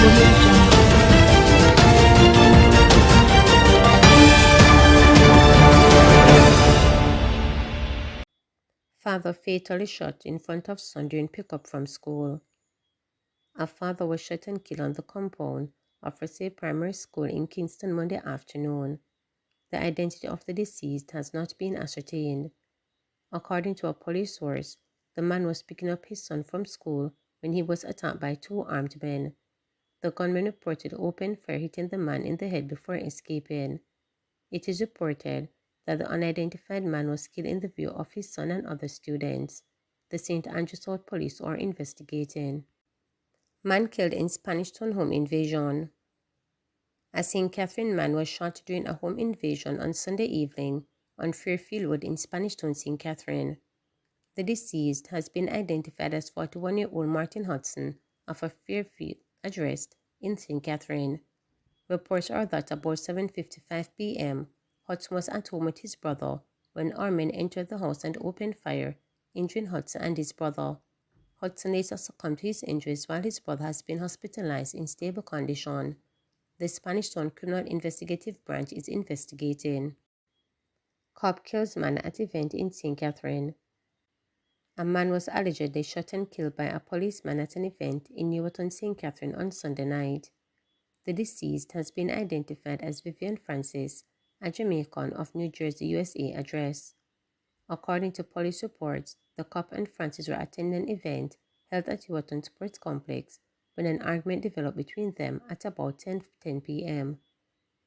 Audio Jungle. Father fatally shot in front of son during pickup from school. A father was shot and killed on the compound of Rosay Primary School in Kingston Monday afternoon. The identity of the deceased has not been ascertained. According to a police source, the man was picking up his son from school when he was attacked by two armed men. The gunman reported open fire, hitting the man in the head before escaping. It is reported that the unidentified man was killed in the view of his son and other students. The St. Andrew South Police are investigating. Man killed in Spanish Town home invasion. A St. Catherine man was shot during a home invasion on Sunday evening on Fairfield Road in Spanish Town, St. Catherine. The deceased has been identified as 41-year-old Martin Hudson of a Fairfield address in St. Catherine. Reports are that about 7:55 p.m., Hudson was at home with his brother when armed men entered the house and opened fire, injuring Hudson and his brother. Hudson later succumbed to his injuries while his brother has been hospitalized in stable condition. The Spanish Town Criminal Investigative Branch is investigating. Cop kills man at event in St. Catherine. A man was allegedly shot and killed by a policeman at an event in Newarton, St. Catherine on Sunday night. The deceased has been identified as Vivian Francis, a Jamaican of New Jersey, USA address. According to police reports, the cop and Francis were attending an event held at Newarton Sports Complex when an argument developed between them at about 10:10 p.m.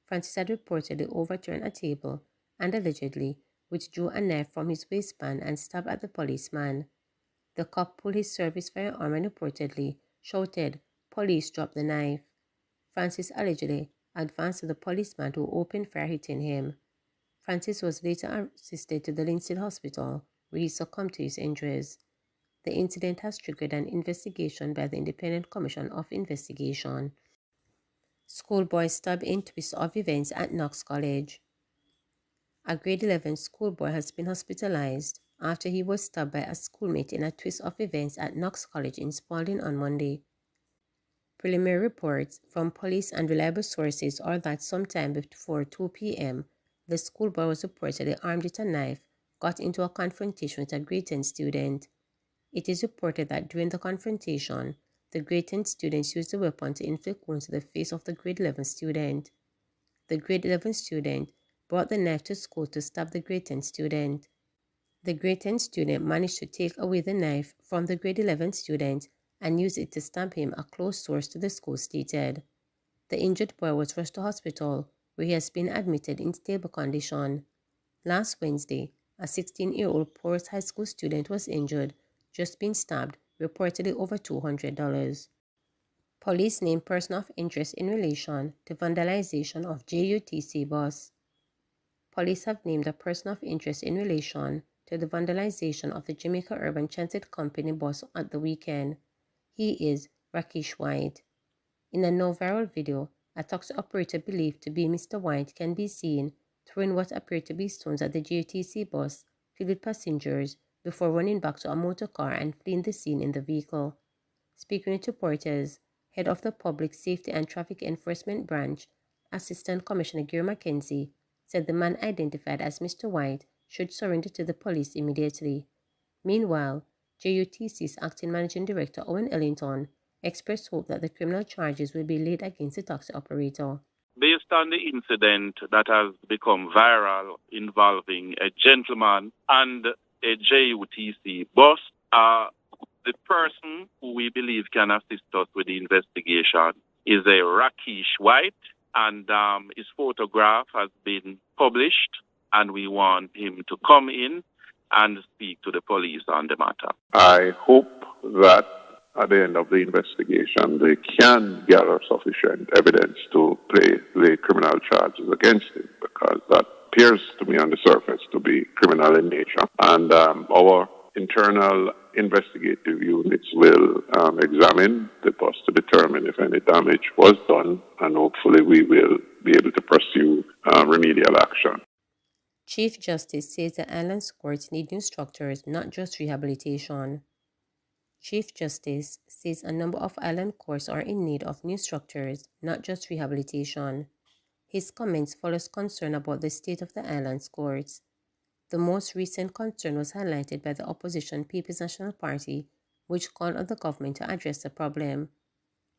Francis had reportedly overturned a table and allegedly withdrew a knife from his waistband and stabbed at the policeman. The cop pulled his service firearm and reportedly shouted, "Police, drop the knife." Francis allegedly advanced to the policeman who opened fire, hitting him. Francis was later assisted to the Linstead Hospital, where he succumbed to his injuries. The incident has triggered an investigation by the Independent Commission of Investigation. Schoolboy Stubb in twist of events at Knox College. A grade 11 schoolboy has been hospitalized after he was stabbed by a schoolmate in a twist of events at Knox College in Spalding on Monday. Preliminary reports from police and reliable sources are that sometime before 2 p.m., the schoolboy was reportedly armed with a knife, got into a confrontation with a grade 10 student. It is reported that during the confrontation, the grade 10 students used the weapon to inflict wounds to the face of the grade 11 student. The grade 11 student brought the knife to school to stab the grade 10 student. The grade 10 student managed to take away the knife from the grade 11 student and use it to stab him, a close source to the school stated. The injured boy was rushed to hospital, where he has been admitted in stable condition. Last Wednesday, a 16-year-old Porus High School student was injured, just being stabbed, reportedly over $200. Police named person of interest in relation to vandalization of JUTC bus. Police have named a person of interest in relation to the vandalization of the Jamaica Urban Transit Company bus at the weekend. He is Rakesh White. In a now viral video, a taxi operator believed to be Mr. White can be seen throwing what appear to be stones at the JTC bus filled with passengers before running back to a motor car and fleeing the scene in the vehicle. Speaking with reporters, head of the Public Safety and Traffic Enforcement Branch, Assistant Commissioner Gary Mackenzie, said the man identified as Mr. White should surrender to the police immediately. Meanwhile, JUTC's acting managing director Owen Ellington expressed hope that the criminal charges will be laid against the taxi operator. Based on the incident that has become viral involving a gentleman and a JUTC bus, the person who we believe can assist us with the investigation is a Rakesh White, and his photograph has been published, and we want him to come in and speak to the police on the matter. I hope that at the end of the investigation, they can gather sufficient evidence to lay criminal charges against him, because that appears to me on the surface to be criminal in nature. And our internal investigative units will examine the bus to determine if any damage was done, and hopefully we will be able to pursue remedial action. Chief Justice says the island's courts need new structures, not just rehabilitation. Chief Justice says a number of island courts are in need of new structures, not just rehabilitation. His comments follows concern about the state of the island's courts. The most recent concern was highlighted by the opposition People's National Party, which called on the government to address the problem.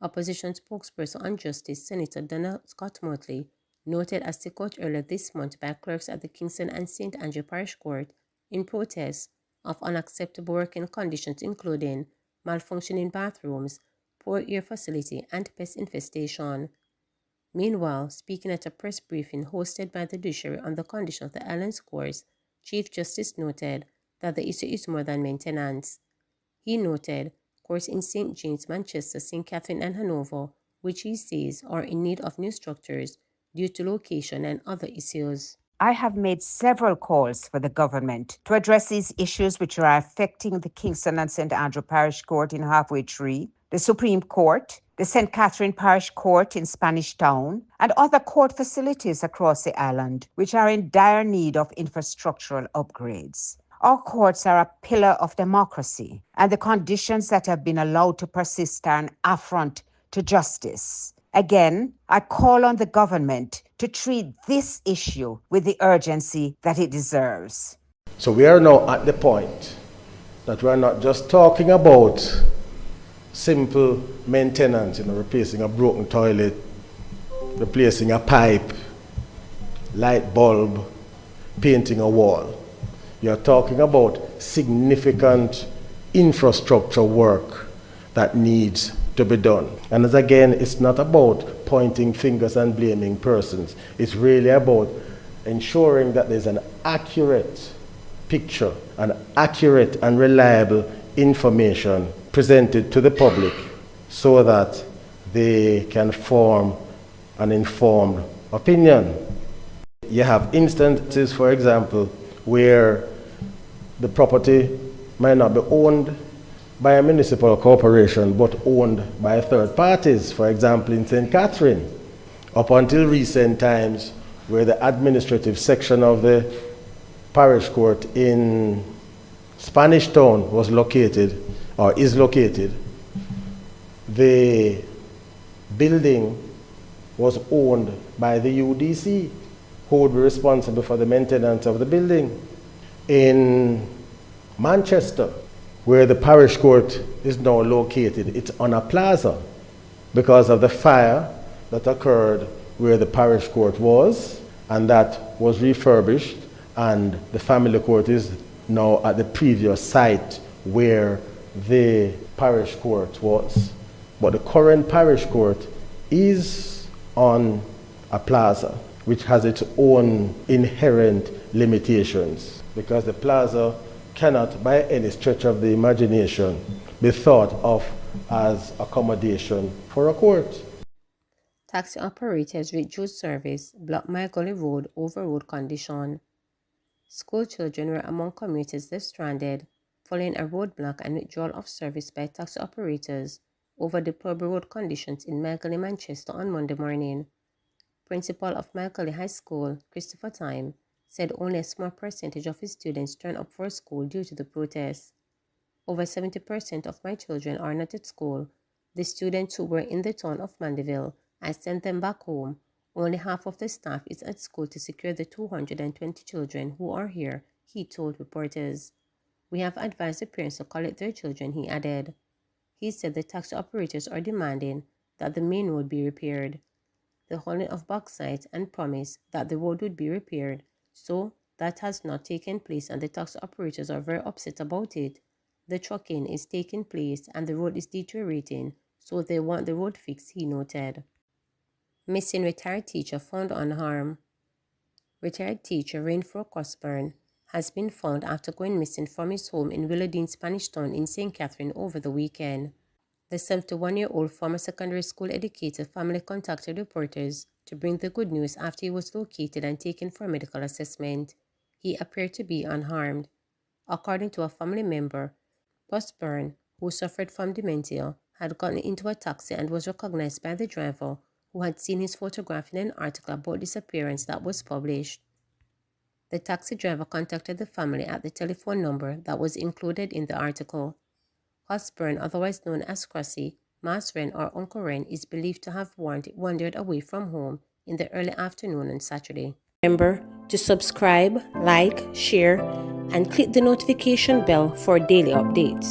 Opposition spokesperson on justice, Senator Donald Scott Motley, noted a sit-out earlier this month by clerks at the Kingston and St. Andrew Parish Court in protest of unacceptable working conditions including malfunctioning bathrooms, poor air facility, and pest infestation. Meanwhile, speaking at a press briefing hosted by the judiciary on the condition of the island's courts, Chief Justice noted that the issue is more than maintenance. He noted courts in St. James, Manchester, St. Catherine, and Hanover, which he says are in need of new structures due to location and other issues. I have made several calls for the government to address these issues which are affecting the Kingston and St. Andrew Parish Court in Halfway Tree, the Supreme Court, the St. Catherine Parish Court in Spanish Town, and other court facilities across the island, which are in dire need of infrastructural upgrades. Our courts are a pillar of democracy, and the conditions that have been allowed to persist are an affront to justice. Again, I call on the government to treat this issue with the urgency that it deserves. So we are now at the point that we are not just talking about simple maintenance, replacing a broken toilet, replacing a pipe, light bulb, painting a wall. You're talking about significant infrastructure work that needs to be done. And as again, it's not about pointing fingers and blaming persons. It's really about ensuring that there's an accurate picture, an accurate and reliable information presented to the public so that they can form an informed opinion. You have instances, for example, where the property might not be owned by a municipal corporation but owned by third parties. For example, in St. Catherine, up until recent times, where the administrative section of the parish court in Spanish Town was located, or is located, the building was owned by the UDC, who would be responsible for the maintenance of the building. In Manchester, where the parish court is now located, it's on a plaza because of the fire that occurred where the parish court was, and that was refurbished, and the family court is now at the previous site where the parish court was. But the current parish court is on a plaza, which has its own inherent limitations, because the plaza cannot, by any stretch of the imagination, be thought of as accommodation for a court. Taxi operators reduced service, block My Gully Road over road condition. School children were among commuters left stranded following a roadblock and withdrawal of service by taxi operators over deplorable road conditions in My Gully, Manchester on Monday morning. Principal of My Gully High School, Christopher Time, said only a small percentage of his students turned up for school due to the protests. Over 70% of my children are not at school. The students who were in the town of Mandeville, I sent them back home. Only half of the staff is at school to secure the 220 children who are here, he told reporters. We have advised the parents to collect their children, he added. He said the taxi operators are demanding that the main road be repaired. The hauling of bauxite and promise that the road would be repaired. So that has not taken place and the taxi operators are very upset about it. The trucking is taking place and the road is deteriorating, so they want the road fixed, he noted. Missing retired teacher found unharmed. Retired teacher Rainford Cosburn has been found after going missing from his home in Willowdene, Spanish Town in St. Catherine over the weekend. The 71-year-old former secondary school educator family contacted reporters to bring the good news after he was located and taken for medical assessment. He appeared to be unharmed. According to a family member, Cosburn, who suffered from dementia, had gotten into a taxi and was recognized by the driver, who had seen his photograph in an article about disappearance that was published. The taxi driver contacted the family at the telephone number that was included in the article. Hotspur, otherwise known as Cressy, Mas Wren or Uncle Wren, is believed to have wandered away from home in the early afternoon on Saturday. Remember to subscribe, like, share, and click the notification bell for daily updates.